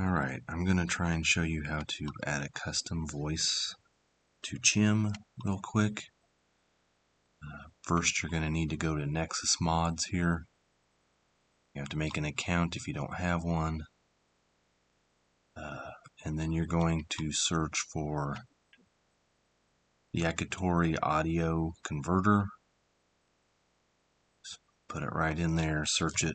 Alright, I'm going to try and show you how to add a custom voice to CHIM real quick. First, you're going to need to go to Nexus Mods here. You have to make an account if you don't have one. And then you're going to search for the Yakitori audio converter. Just put it right in there, search it.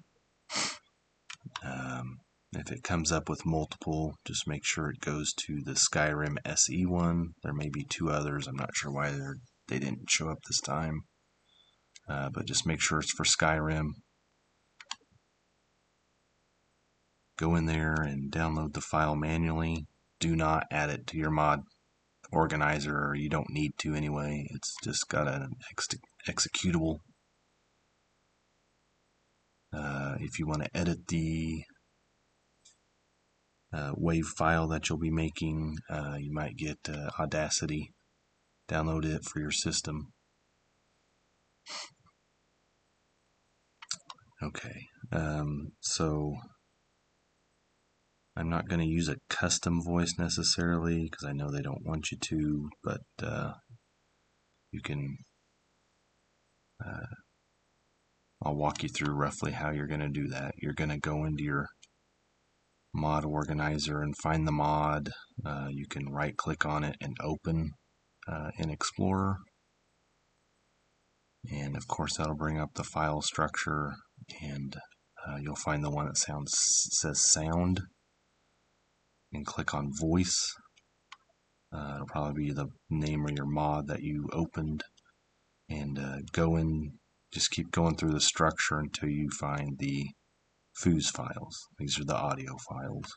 If it comes up with multiple, just make sure it goes to the Skyrim SE one. There may be two others. I'm not sure why they didn't show up this time. But just make sure it's for Skyrim. Go in there and download the file manually. Do not add it to your mod organizer, or you don't need to anyway. It's just got an executable. If you want to edit the wave file that you'll be making, you might get Audacity. Download it for your system. Okay, so I'm not going to use a custom voice necessarily because I know they don't want you to, but you can, I'll walk you through roughly how you're going to do that. You're going to go into your mod organizer and find the mod. You can right click on it and open in Explorer. And of course that'll bring up the file structure, and you'll find the one that says sound, and click on voice. It'll probably be the name of your mod that you opened, and just keep going through the structure until you find the fuse files. These are the audio files.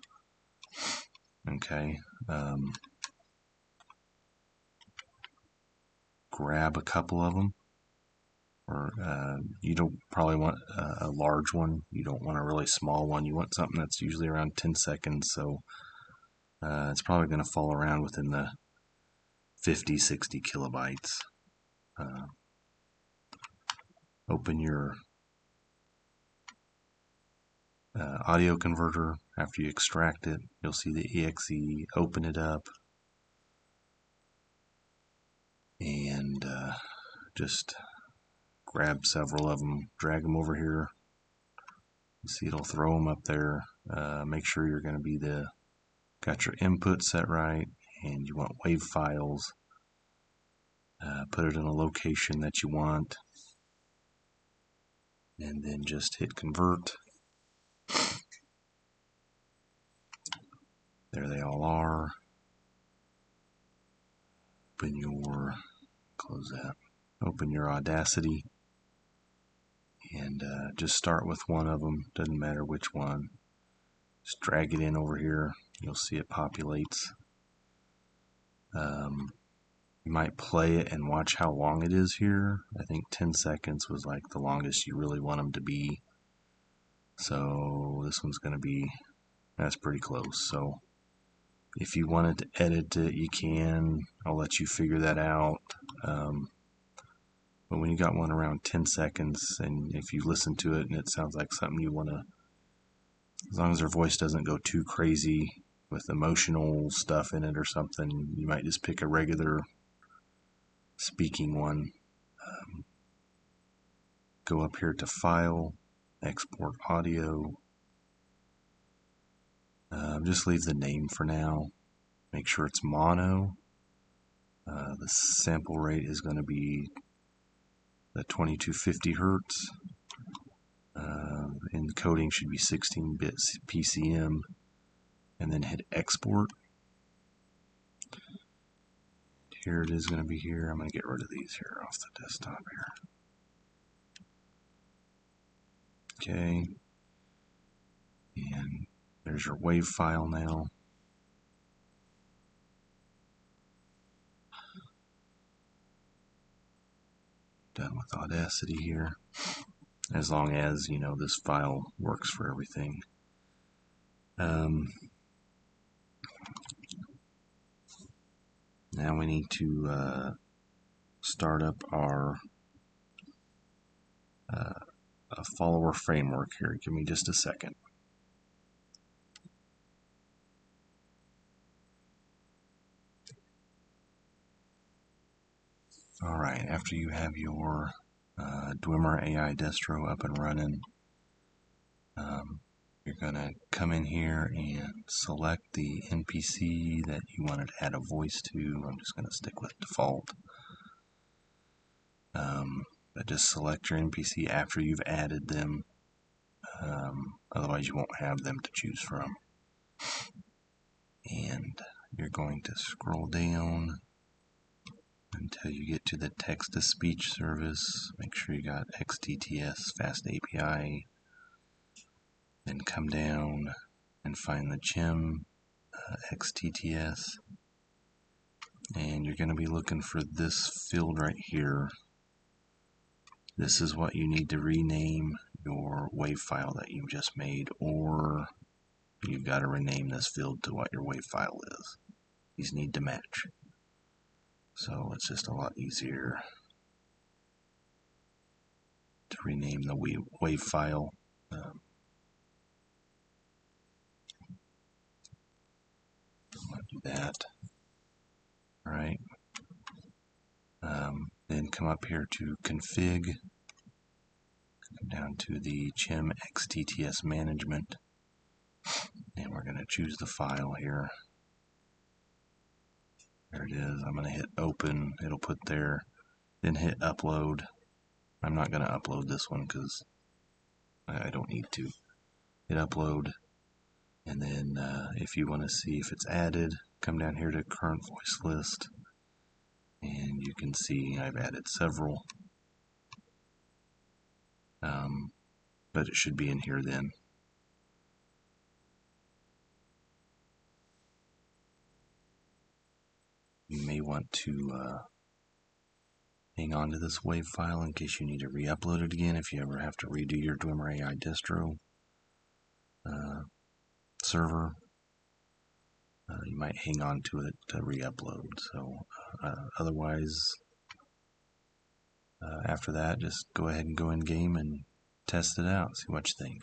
Okay. Grab a couple of them. Or you don't probably want a large one. You don't want a really small one. You want something that's usually around 10 seconds. So it's probably going to fall around within the 50-60 kilobytes. Open your audio converter. After you extract it, you'll see the exe. Open it up and just grab several of them, drag them over here. You see it'll throw them up there. Make sure you're going to be got your input set right, and you want wave files. Put it in a location that you want, and then just hit convert. There they all are. Close that. Open your Audacity, and just start with one of them. Doesn't matter which one. Just drag it in over here. You'll see it populates. You might play it and watch how long it is here. I think 10 seconds was like the longest you really want them to be. So this one's going to be, that's pretty close. So if you wanted to edit it, you can. I'll let you figure that out. But when you got one around 10 seconds, and if you listen to it and it sounds like something you want to, as long as their voice doesn't go too crazy with emotional stuff in it or something, you might just pick a regular speaking one. Go up here to File, Export Audio. Just leave the name for now. Make sure it's mono. The sample rate is going to be the 2250 hertz. Encoding should be 16-bit PCM, and then hit export. Here it is going to be here. I'm going to get rid of these here off the desktop here. Okay, and there's your wave file now. Done with Audacity here. As long as, you know, this file works for everything. Now we need to start up our follower framework here. Give me just a second. Alright, after you have your Dwemer AI distro up and running, you're going to come in here and select the NPC that you want to add a voice to. I'm just going to stick with default. But just select your NPC after you've added them. Otherwise you won't have them to choose from. And you're going to scroll down until you get to the text-to-speech service. Make sure you got XTTS Fast API. Then come down and find the CHIM XTTS. And you're going to be looking for this field right here. This is what you need to rename your WAV file that you just made, or you've got to rename this field to what your WAV file is. These need to match. So it's just a lot easier to rename the WAV file. Do that. All right. Then come up here to config. Come down to the CHIM XTTS management. And we're going to choose the file here. There it is. I'm going to hit open. It'll put there. Then hit upload. I'm not going to upload this one because I don't need to. Hit upload. And then if you want to see if it's added, come down here to current voice list. And you can see I've added several. But it should be in here then. You may want to hang on to this WAV file in case you need to re-upload it again if you ever have to redo your Dwemer AI distro server. You might hang on to it to re-upload. So otherwise, after that, just go ahead and go in game and test it out, see what you think.